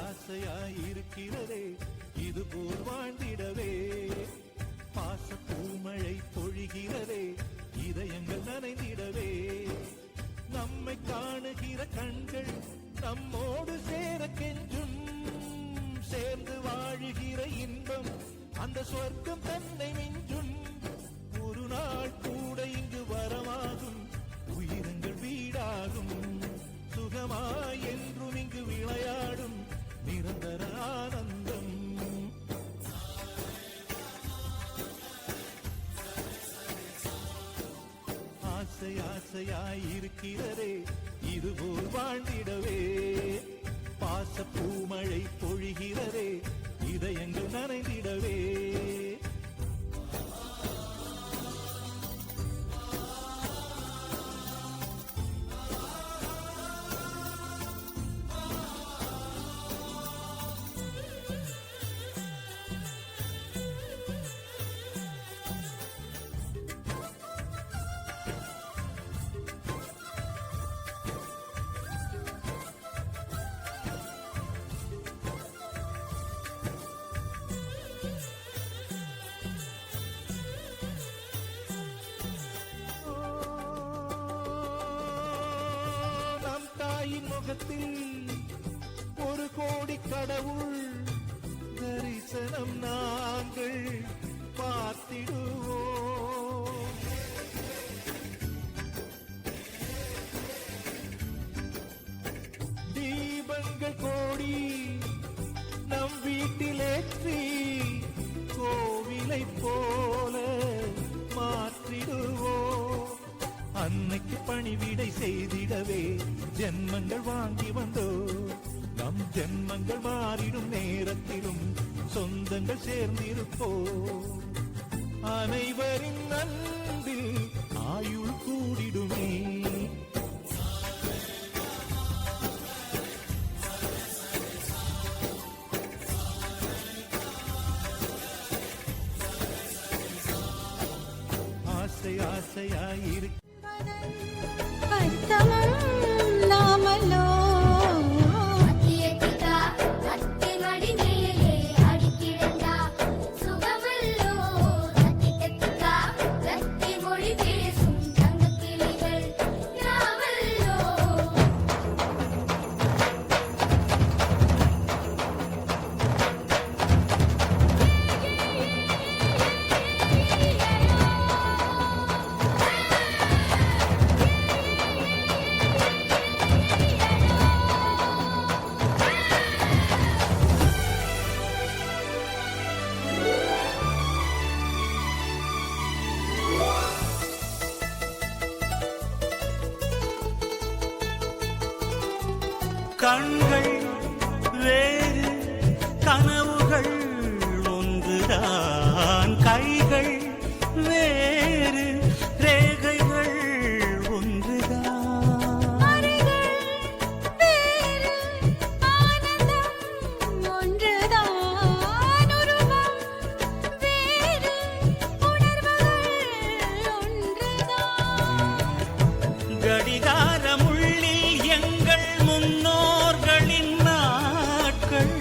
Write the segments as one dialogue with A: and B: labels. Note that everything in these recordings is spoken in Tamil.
A: ஆசையாயிருக்கிறதே இதுபோல் வாழ்ந்திடவே. பாச பூமழை பொழிகிறதே இதயங்கள் நனைந்திடவே. நம்மை காணுகிற கண்கள் நம்மோடு சேர கெஞ்சும். சேர்ந்து வாழுகிற இன்பம் அந்த சொர்க்கம் தன்னை மிஞ்சும். ஒரு நாள் கூட இங்கு வரமாகும் உயிரங்கள் வீடாகும். சுகமாய் என்றும் இங்கு விளையாடும் நிரந்தர ஆனந்தம். ஆசை ஆசையாயிருக்கிறதே இதுபோல் வாழ்ந்திடவே. பாச பூமழை பொழிகிறதே இதயங்கள் நனைந்திடவே. முகத்தில் ஒரு கோடி கடவுள் தரிசனம் நாங்கள் பார்த்திடுவோம். தீபங்கள் கோடி நம் வீட்டிலேற்றி கோவிலை போல மாற்றிடுவோம். அன்னைக்கு பணிவிடை செய்திடவே ஜென்மங்கள் வாங்கி வந்தோ. நம் ஜென்மங்கள் மாறிடும் நேரத்திலும் சொந்தங்கள் சேர்ந்திருப்போ. அனைவரின் அன்பில் ஆயுள் கூடிடுமே. ஆசை ஆசையாயிரு
B: நாமலோ
C: கண்கள் வேறு கனவுகள் ஒன்றுதான். கைகள் வேறு ரேகைகள் ஒன்றுதான். கடிகாரமுள்ளில் எங்கள் முன்னோர்களின் நாட்கள்.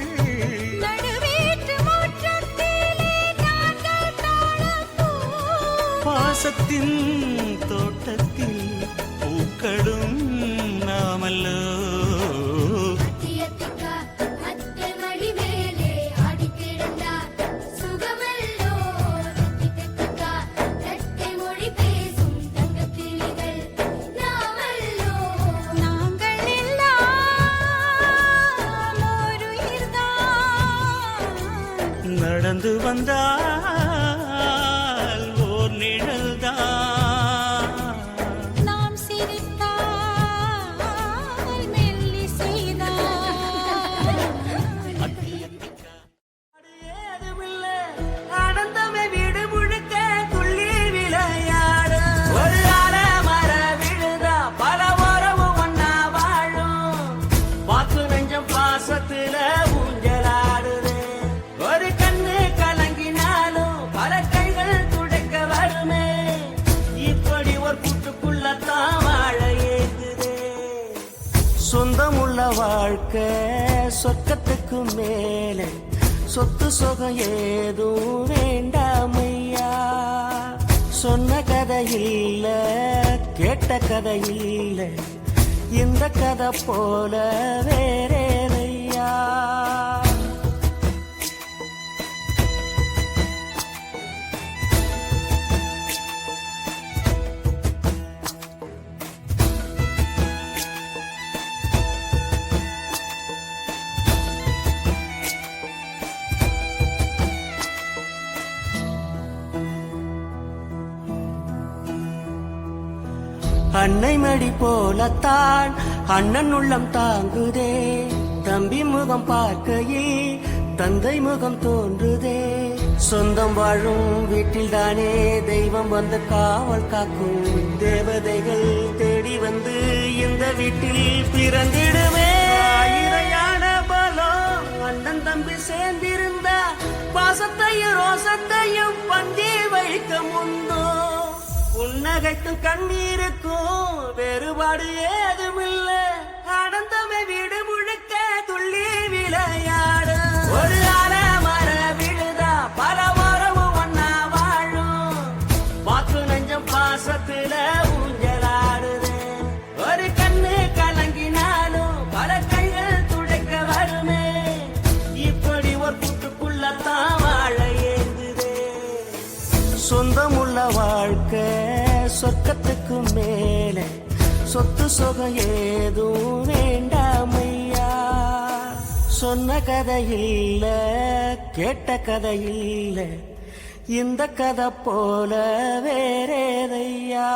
C: பாசத்தின் தோட்டத்தில் பூக்களும் நாமல்லோ. நடந்து வந்தால் ஓர் நிழல்தான்.
B: நாம் சிரித்தால் மெல்லிசைதான்.
C: ஏதுமில்லை ஆனந்தமே வீடு முழுக்க துள்ளி விளையாடு. ஒரு மர விழுதா பல உறவு ஒன்னா வாழும். வாக்கு நெஞ்சம் பாசத்துல ஊஞ்சலாடுது. ஒரு கண்ணு கலங்கினாலும் பல கைகள் துடைக்க வருமே. இப்படி ஒரு கூட்டுக்குள்ளத்தான் வாழ ஏகுதே. சொந்தமுள்ள வாழ்க்கை சொர்க்கத்துக்கு மேலே சொத்து சுகம் ஏதும் வேண்டாமையா. சொன்ன கதை இல்ல, கேட்ட கதை இல்ல, இந்த கதை போல வேறேதையா. அன்னை மடி போலத்தான் அண்ணன் உள்ளம் தாங்குதே. தம்பி முகம் பார்க்கையில் தந்தை முகம் தோன்றுதே. சொந்தம் வாழும் வீட்டில் தானே தெய்வம் வந்து காவல் காக்கும். தேவதைகள் தேடி வந்து இந்த வீட்டில் பிறந்திடுமே. ஆயிரையான பலம் அண்ணன் தம்பி சேர்ந்திருந்தா பாசத்தையும் ரோசத்தையும் பந்தி வைக்க முன்னோ. புன்னகைக்கும் கண்ணீருக்கும் வேறுபாடு ஏதுமில்ல. ஆனந்தமே வீடு முழுக்க துள்ளி விளையாடு. ஒரு மர விழுதா பல உறவும் ஒன்னா வாழும். வாக்கு நெஞ்சம் பாசத்துல ஊஞ்சலாடுது. ஒரு கண்ணு கலங்கினாலும் பல கைகள் துடைக்க வருமே. இப்படி ஒரு கூட்டுக்குள்ளத்தான் வாழ ஏங்குதே. சொந்தமுள்ள வாழ்க்கை சொர்க்கத்துக்கு மேலே சொத்து சுகம் ஏதும் வேண்டாமையா. சொன்ன கதை இல்ல, கேட்ட கதை இல்ல, இந்த கதை போல வேறேதையா.